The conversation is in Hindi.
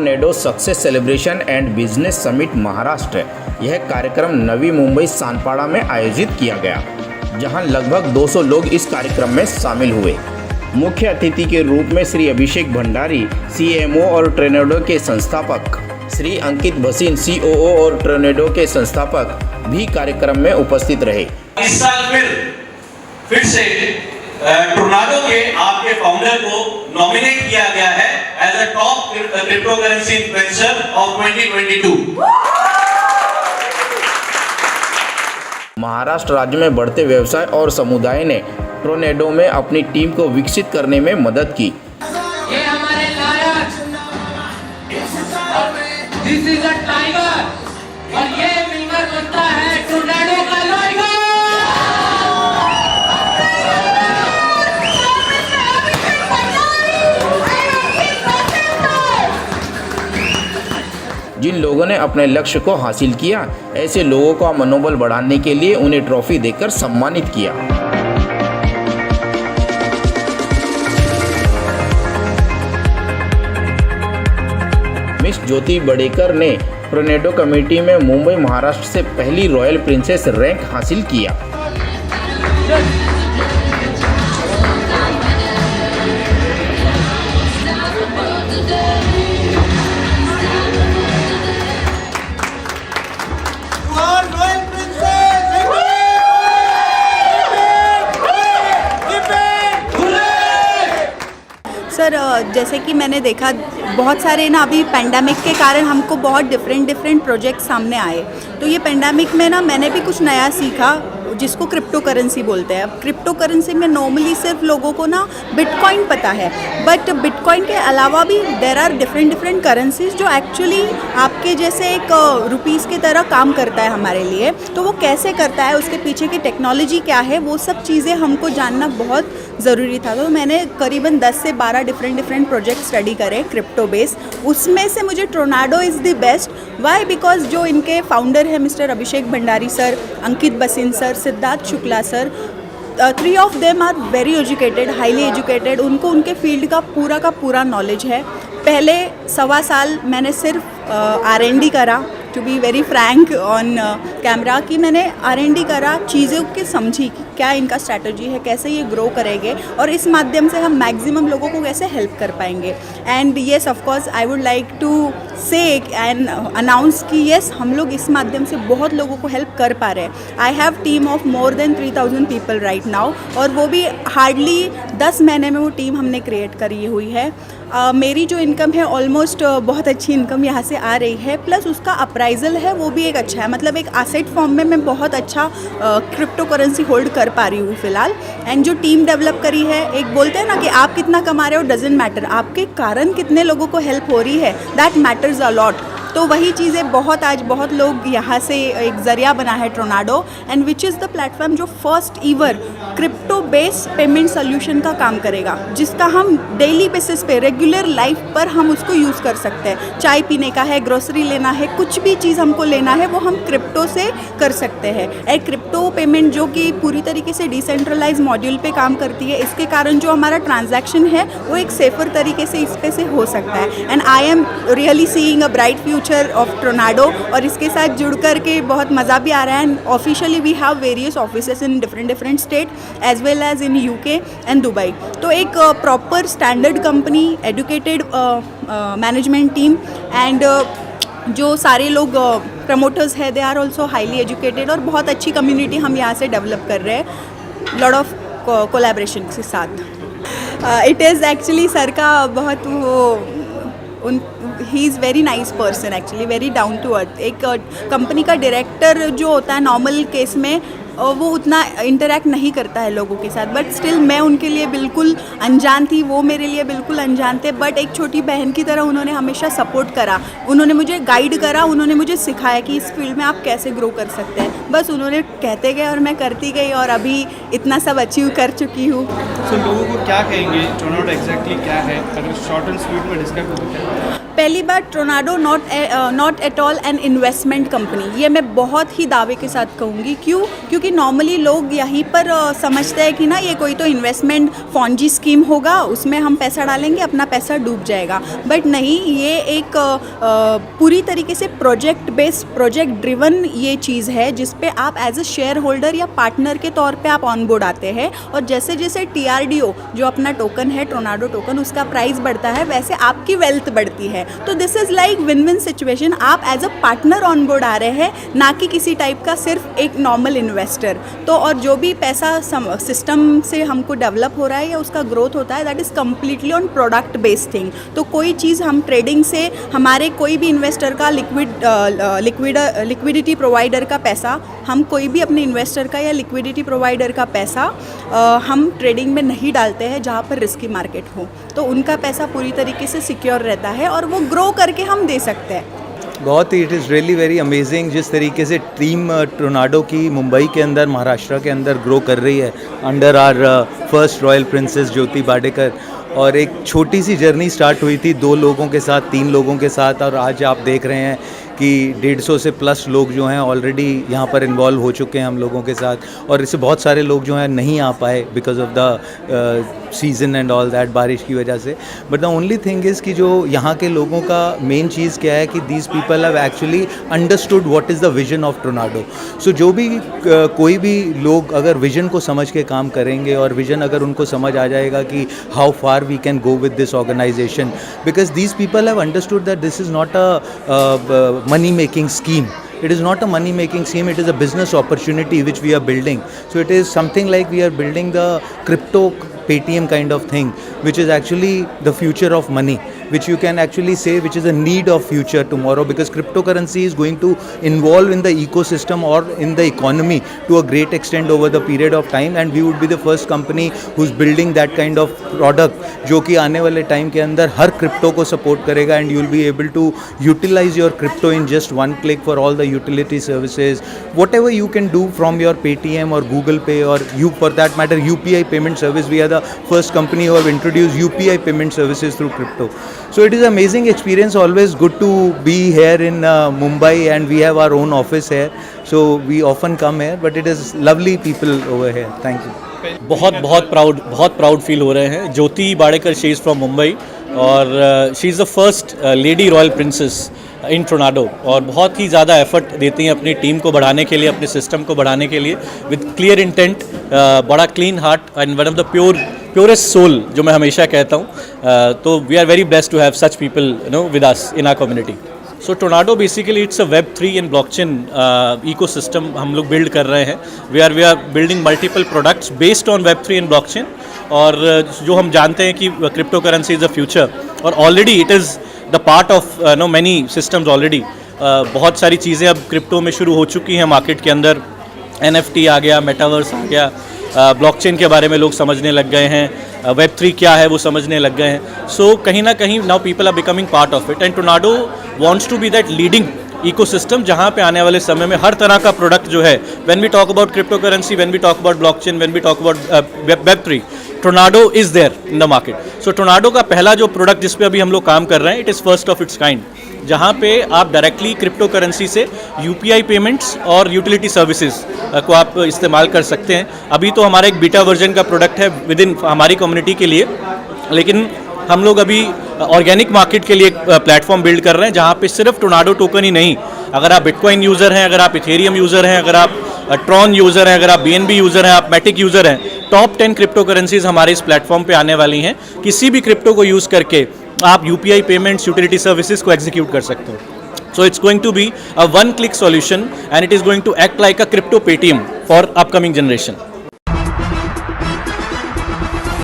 Tornado success celebration and business summit Maharashtra. यह कार्यक्रम नवी मुंबई सानपाड़ा में आयोजित किया गया, जहां लगभग 200 लोग इस कार्यक्रम में शामिल हुए। मुख्य अतिथि के रूप में श्री अभिषेक भंडारी CMO और टोर्नेडो के संस्थापक, श्री अंकित भसीन COO और टोर्नेडो के संस्थापक भी कार्यक्रम में उपस्थित रहे। इस साल फिर से टोर्नेडो के आपके फाउंडर को नॉमिनेट किया गया है as a top cryptocurrency influencer of 2022। महाराष्ट्र राज्य में बढ़ते व्यवसाय और समुदाय ने टोर्नेडो में अपनी टीम को विकसित करने में मदद की। ये हमारे लायक, दिस इज अ टाइगर, और ये मिलकर बनता है टोर्नेडो का लाइगर। जिन लोगों ने अपने लक्ष्य को हासिल किया, ऐसे लोगों का मनोबल बढ़ाने के लिए उन्हें ट्रॉफी देकर सम्मानित किया। मिस ज्योति बड़ेकर ने टोर्नेडो कमेटी में मुंबई महाराष्ट्र से पहली रॉयल प्रिंसेस रैंक हासिल किया। सर, जैसे कि मैंने देखा बहुत सारे ना अभी पेंडेमिक के कारण हमको बहुत डिफरेंट प्रोजेक्ट सामने आए। तो ये पेंडेमिक में ना मैंने भी कुछ नया सीखा, जिसको क्रिप्टो करेंसी बोलते हैं। अब क्रिप्टो करेंसी में नॉर्मली सिर्फ लोगों को ना बिटकॉइन पता है, बट बिटकॉइन के अलावा भी देर आर डिफरेंट करेंसीज जो एक्चुअली आपके जैसे एक रुपीज़ की तरह काम करता है हमारे लिए। तो वो कैसे करता है, उसके पीछे की टेक्नोलॉजी क्या है, वो सब चीज़ें हमको जानना बहुत ज़रूरी था। तो मैंने करीबन 10 से 12 डिफरेंट प्रोजेक्ट स्टडी करे क्रिप्टो बेस। उसमें से मुझे Tornado is the best. Why? Because जो इनके फाउंडर है mister Abhishek Bhandari sir, Ankit Baseen sir, Siddharth Shukla sir, 3 of them are very educated, highly educated. उनको उनके फील्ड का पूरा नॉलेज है। पहले 1.25 साल मैंने सिर्फ R&D करा, to be very frank on camera, कि मैंने R&D करा, चीज़ों की समझी कि क्या इनका स्ट्रैटेजी है, कैसे ये ग्रो करेंगे और इस माध्यम से हम मैक्सिमम लोगों को कैसे हेल्प कर पाएंगे। And yes, of course I would like to say and announce कि येस, हम लोग इस माध्यम से बहुत लोगों को हेल्प कर पा रहे हैं। I have team of more than 3000 people right now, और वो भी हार्डली 10 महीने में वो टीम हमने क्रिएट करी हुई है। मेरी जो इनकम है ऑलमोस्ट बहुत अच्छी इनकम यहाँ से आ रही है, प्लस उसका अप्राइजल है वो भी एक अच्छा है। मतलब एक एसेट फॉर्म में मैं बहुत अच्छा क्रिप्टो करेंसी होल्ड कर पा रही हूँ फ़िलहाल। एंड जो टीम डेवलप करी है, एक बोलते हैं ना कि आप कितना कमा रहे हो डजेंट मैटर, आपके कारण कितने लोगों को हेल्प हो रही है, दैट मैटर्स अ लॉट। तो वही चीज़ें आज बहुत लोग यहाँ से एक ज़रिया बना है tornado, and which is the platform जो first ईवर crypto based payment solution का काम करेगा, जिसका हम डेली बेसिस पे रेगुलर लाइफ पर हम उसको यूज़ कर सकते हैं। चाय पीने का है, ग्रोसरी लेना है, कुछ भी चीज़ हमको लेना है वो हम क्रिप्टो से कर सकते हैं। एंड क्रिप्टो पेमेंट जो कि पूरी तरीके से डिसेंट्रलाइज मॉड्यूल पे काम करती है, इसके कारण जो हमारा ट्रांजैक्शन है वो एक सेफर तरीके से इस पे से हो सकता है। And I am really seeing a bright future of tornado, और इसके साथ जुड़ कर के बहुत मज़ा भी आ रहा है। And officially we have various offices in different state as well as in UK and Dubai. तो एक proper standard company, educated management team, and जो सारे लोग प्रमोटर्स है they are also highly educated, और बहुत अच्छी कम्युनिटी हम यहाँ से डेवलप कर रहे हैं लॉट ऑफ कोलैबोरेशन के साथ। इट इज़ एक्चुअली सर का बहुत वो ही is very nice person, actually very down to earth. एक कंपनी का डायरेक्टर जो होता है नॉर्मल केस में वो उतना इंटरेक्ट नहीं करता है लोगों के साथ, बट स्टिल मैं उनके लिए बिल्कुल अनजान थी, वो मेरे लिए बिल्कुल अनजान थे, बट एक छोटी बहन की तरह उन्होंने हमेशा सपोर्ट करा, उन्होंने मुझे गाइड करा, उन्होंने मुझे सिखाया कि इस फील्ड में आप कैसे ग्रो कर सकते हैं। बस उन्होंने कहते गए और मैं करती गई, और अभी इतना सब अचीव कर चुकी हूँ। तो लोगों को क्या कहेंगे टोर्नेडो एग्जैक्टली क्या है, अगर शॉर्ट एंड स्वीट में डिस्क्राइब करो? पहली बात, tornado not at all an investment company, ये मैं बहुत ही दावे के साथ कहूँगी। क्यों? क्योंकि नॉर्मली लोग यहीं पर समझते हैं कि ना ये कोई तो इन्वेस्टमेंट फॉन्जी स्कीम होगा, उसमें हम पैसा डालेंगे, अपना पैसा डूब जाएगा। बट नहीं, ये एक पूरी तरीके से प्रोजेक्ट बेस्ड, प्रोजेक्ट ड्रिवन ये चीज़ है, जिस पे आप एज अ शेयर होल्डर या पार्टनर के तौर पे आप ऑन बोर्ड आते हैं, और जैसे जैसे TRDO जो अपना टोकन है, टोर्नाडो टोकन, उसका प्राइस बढ़ता है, वैसे आपकी वेल्थ बढ़ती है। तो this is like win win situation. आप as a partner on board आ रहे हैं, ना कि किसी टाइप का सिर्फ एक नॉर्मल इन्वेस्टर। तो और जो भी पैसा सिस्टम से हमको डेवलप हो रहा है या उसका ग्रोथ होता है, that is completely on product based thing. तो कोई चीज़ हम ट्रेडिंग से, हमारे कोई भी इन्वेस्टर का लिक्विडिटी प्रोवाइडर का पैसा, हम कोई भी अपने इन्वेस्टर का या लिक्विडिटी प्रोवाइडर का पैसा हम ट्रेडिंग में नहीं डालते हैं जहाँ पर रिस्की मार्केट हो। तो उनका पैसा पूरी तरीके से सिक्योर रहता है और वो ग्रो करके हम दे सकते हैं। बहुत ही, it is really very amazing जिस तरीके से टीम टोर्नाडो की मुंबई के अंदर, महाराष्ट्र के अंदर ग्रो कर रही है under our first royal princess Jyoti Badekar. और एक छोटी सी जर्नी स्टार्ट हुई थी 2 लोगों के साथ, 3 लोगों के साथ, और आज आप देख रहे हैं कि 150 से प्लस लोग जो हैं ऑलरेडी यहाँ पर इन्वॉल्व हो चुके हैं हम लोगों के साथ। और इससे बहुत सारे लोग जो हैं नहीं आ पाए because of the season and all that, बारिश की वजह से। But the only thing is कि जो यहाँ के लोगों का मेन चीज़ क्या है कि these people have actually understood what is the vision of tornado. So जो भी कोई भी लोग अगर विजन को समझ के काम करेंगे, और विजन अगर उनको समझ आ जाएगा कि how far we can go with this organisation, because these people have understood that this is not a money making scheme. It is not a money making scheme, it is a business opportunity which we are building. So it is something like we are building the crypto Paytm kind of thing, which is actually the future of money, which you can actually say which is a need of future tomorrow, because cryptocurrency is going to involve in the ecosystem or in the economy to a great extent over the period of time, and we would be the first company who's building that kind of product जो कि आने वाले टाइम के अंदर हर क्रिप्टो को सपोर्ट करेगा, and you will be able to utilise your crypto in just one click for all the utility services, whatever you can do from your Paytm or Google Pay or you for that matter UPI payment service. We are the first company who have introduced UPI payment services through crypto. So it is an amazing experience, always good to be here in Mumbai, and we have our own office here, so we often come here, but it is lovely people over here. Thank you. बहुत प्राउड फील हो रहे हैं। ज्योति बाडेकर, शी इज़ फ्रॉम मुंबई, और she is the first lady royal princess in tornado, और बहुत ही ज़्यादा एफर्ट देती हैं अपनी टीम को बढ़ाने के लिए, अपने सिस्टम को बढ़ाने के लिए, विद क्लियर इंटेंट, बड़ा clean heart and one of the purest soul, जो मैं हमेशा कहता हूँ। तो we are very blessed to have such people with us in our community. So Tornado basically it's a Web3 and blockchain ecosystem हम लोग बिल्ड कर रहे हैं। We are building multiple products based on Web3 and blockchain, और जो हम जानते हैं कि cryptocurrency is the future, और already it is the part of many systems already. बहुत सारी चीज़ें अब क्रिप्टो में शुरू हो चुकी हैं मार्केट के अंदर। NFT आ गया, मेटावर्स आ गया, ब्लॉकचेन के बारे में लोग समझने लग गए हैं, Web3 क्या है वो समझने लग गए हैं। सो कहीं ना कहीं now people are becoming part of it, and Tornado wants to be that leading ecosystem जहाँ पे आने वाले समय में हर तरह का प्रोडक्ट जो है, when we talk about cryptocurrency, when we talk about blockchain, when we talk about Web3, Tornado is there in the market. So Tornado का पहला जो प्रोडक्ट जिस पे अभी हम लोग काम कर रहे हैं, it is first of its kind, जहाँ पे आप डायरेक्टली क्रिप्टो करेंसी से UPI पेमेंट्स और यूटिलिटी सर्विसेज को आप इस्तेमाल कर सकते हैं। अभी तो हमारा एक बीटा वर्जन का प्रोडक्ट है विद इन हमारी कम्युनिटी के लिए, लेकिन हम लोग अभी ऑर्गेनिक मार्केट के लिए एक प्लेटफॉर्म बिल्ड कर रहे हैं, जहाँ पे सिर्फ टोर्नाडो टोकन ही नहीं, अगर आप बिटकॉइन यूज़र हैं, अगर आप इथेरियम यूज़र हैं, अगर आप ट्रॉन यूज़र हैं, अगर आप BNB यूज़र हैं, आप मैटिक यूज़र हैं, टॉप 10 क्रिप्टो करेंसीज हमारे इस प्लेटफॉर्म पे आने वाली हैं। किसी भी क्रिप्टो को यूज़ करके आप UPI पेमेंट्स, यूटिलिटी सर्विसेज को एग्जीक्यूट कर सकते हो। So it's going to be a one-click solution, and it is going to act like a crypto Paytm for upcoming generation.